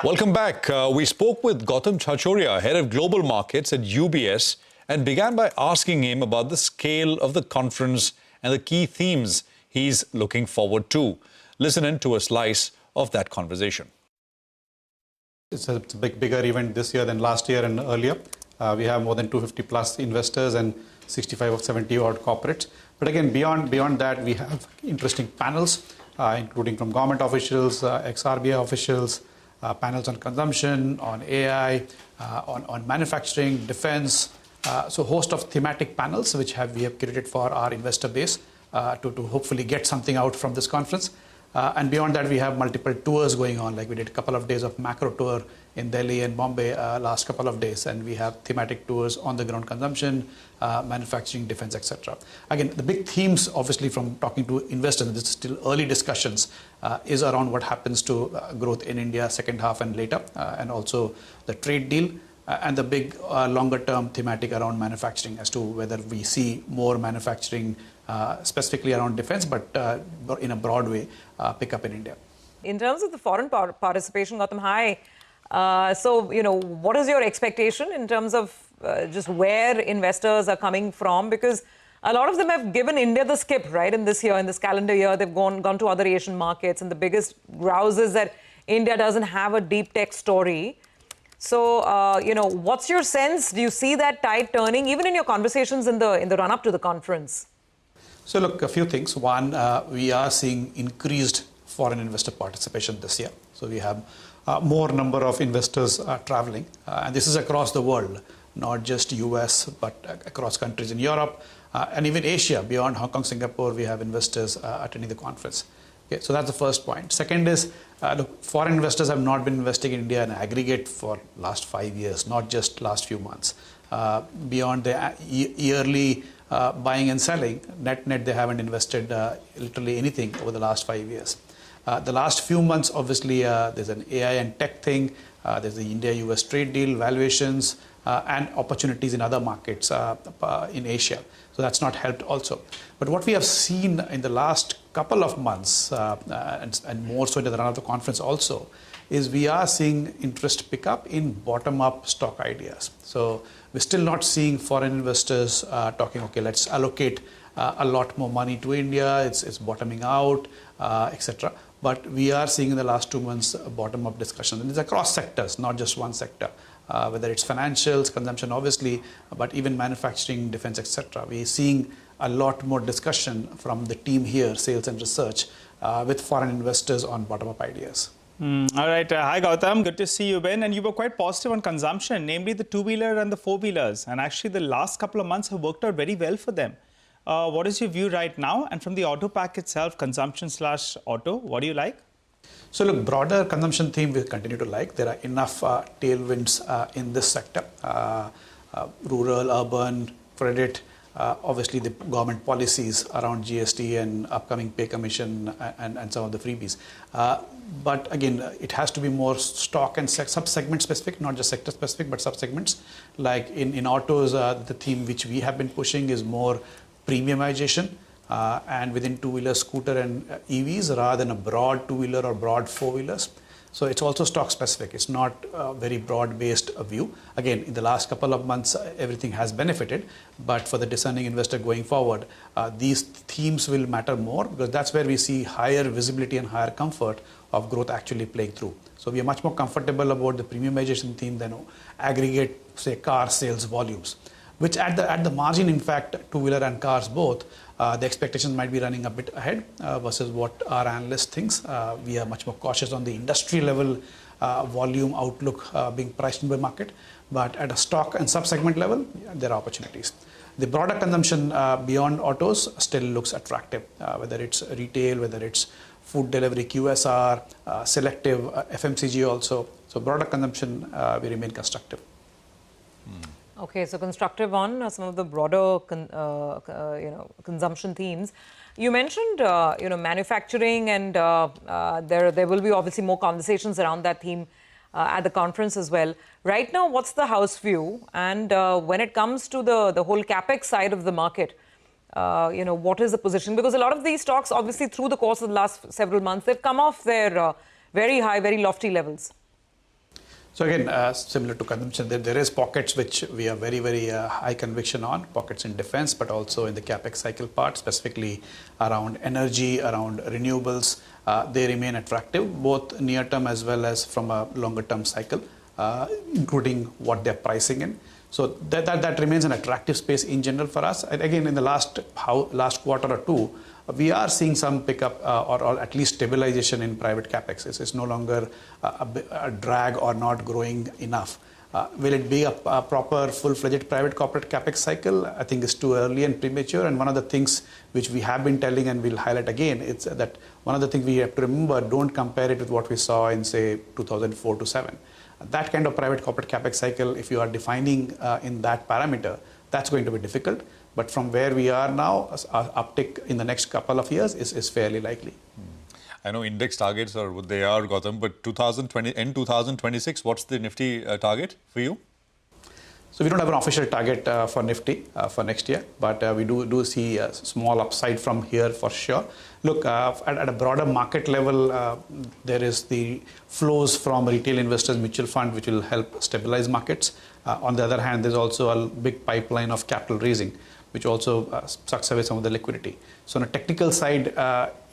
Welcome back. We spoke with Gautam Chhaochharia, head of global markets at UBS, and began by asking him about the scale of the conference and the key themes he's looking forward to. Listen in to a slice of that conversation. It's a bigger event this year than last year and earlier. We have more than 250 plus investors and 65 or 70 odd corporates. But again, beyond that, we have interesting panels, including from government officials, ex-RBI officials, panels on consumption, on AI, on manufacturing, defense. So a host of thematic panels which we have curated for our investor base to hopefully get something out from this conference. And beyond that, we have multiple tours going on. Like we did a couple of days of macro tour in Delhi and Bombay last couple of days. And we have thematic tours on the ground consumption, manufacturing, defense, etc. Again, the big themes, obviously, from talking to investors, and this is still early discussions, is around what happens to growth in India second half and later, and also the trade deal. And the big longer-term thematic around manufacturing as to whether we see more manufacturing specifically around defense, but in a broad way, pick up in India. In terms of the foreign participation, Gautam, hi. So, what is your expectation in terms of just where investors are coming from? Because a lot of them have given India the skip, right, in this year, in this calendar year. They've gone to other Asian markets. And the biggest grouse is that India doesn't have a deep tech story. So, what's your sense? Do you see that tide turning, even in your conversations in the run-up to the conference? So, look, a few things. One, we are seeing increased foreign investor participation this year. So, we have more number of investors traveling. And this is across the world, not just US, but across countries in Europe and even Asia. Beyond Hong Kong, Singapore, we have investors attending the conference. Okay, so that's the first point. Second is, look, foreign investors have not been investing in India in aggregate for last 5 years, not just last few months. Beyond the yearly buying and selling, net they haven't invested literally anything over the last 5 years. The last few months, obviously, there's an AI and tech thing. There's the India-US trade deal, valuations, and opportunities in other markets in Asia. So that's not helped also. But what we have seen in the last couple of months, and more so in the run of the conference also, is we are seeing interest pick up in bottom-up stock ideas. So we're still not seeing foreign investors talking, okay, let's allocate a lot more money to India, it's bottoming out, etc. But we are seeing in the last 2 months a bottom-up discussion. And it's across sectors, not just one sector. Whether it's financials, consumption, obviously, but even manufacturing, defense, etc. We're seeing a lot more discussion from the team here, sales and research, with foreign investors on bottom-up ideas. All right. Hi, Gautam. Good to see you, Ben. And you were quite positive on consumption, namely the two-wheeler and the four-wheelers. And actually, the last couple of months have worked out very well for them. What is your view right now? And from the auto pack itself, consumption/auto, what do you like? So look, broader consumption theme we continue to like. There are enough tailwinds in this sector. Rural, urban, credit, obviously the government policies around GST and upcoming pay commission and some of the freebies. But again, it has to be more stock and sub-segment specific, not just sector specific, but sub-segments. Like in autos, the theme which we have been pushing is more premiumization. And within two-wheeler, scooter and EVs rather than a broad two-wheeler or broad four-wheelers. So it's also stock specific. It's not a very broad-based view. Again, in the last couple of months, everything has benefited. But for the discerning investor going forward, these themes will matter more because that's where we see higher visibility and higher comfort of growth actually playing through. So we are much more comfortable about the premiumization theme than aggregate, say, car sales volumes, which at the margin, in fact, two-wheeler and cars both, the expectations might be running a bit ahead versus what our analyst thinks. We are much more cautious on the industry level volume outlook being priced in by market. But at a stock and sub-segment level, there are opportunities. The broader consumption beyond autos still looks attractive, whether it's retail, whether it's food delivery, QSR, selective FMCG also. So broader consumption, we remain constructive. Okay, so constructive on some of the broader consumption themes. You mentioned manufacturing, and there will be obviously more conversations around that theme at the conference as well. Right now, what's the house view? And when it comes to the whole Capex side of the market, what is the position? Because a lot of these stocks, obviously, through the course of the last several months, they've come off their very high, very lofty levels. So again, similar to consumption, there is pockets which we are very, very high conviction on, pockets in defense, but also in the Capex cycle part, specifically around energy, around renewables. They remain attractive, both near term as well as from a longer term cycle, including what they're pricing in. So that remains an attractive space in general for us. And again, in the last quarter or two, we are seeing some pickup or at least stabilization in private capex. It's no longer a drag or not growing enough. Will it be a proper full-fledged private corporate capex cycle? I think it's too early and premature. And one of the things which we have been telling and we'll highlight again, it's that one of the things we have to remember, don't compare it with what we saw in, say, 2004 to 7. That kind of private corporate capex cycle, if you are defining in that parameter, that's going to be difficult. But from where we are now, uptick in the next couple of years is fairly likely. I know index targets are what they are, Gautam, but 2026, what's the Nifty target for you? So we don't have an official target for Nifty for next year, but we do see a small upside from here for sure. Look, at a broader market level, there is the flows from retail investors, mutual fund, which will help stabilize markets. On the other hand, there's also a big pipeline of capital raising, which also sucks away some of the liquidity. So on a technical side,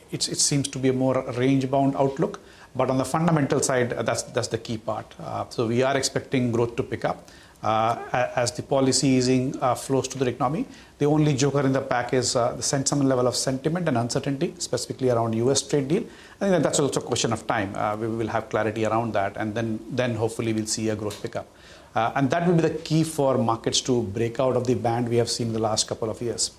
it seems to be a more range-bound outlook. But on the fundamental side, that's the key part. So we are expecting growth to pick up. As the policy easing flows to the economy, the only joker in the pack is some level of sentiment and uncertainty, specifically around US trade deal. I think that's also a question of time. We will have clarity around that, and then hopefully we'll see a growth pickup. And that will be the key for markets to break out of the band we have seen in the last couple of years.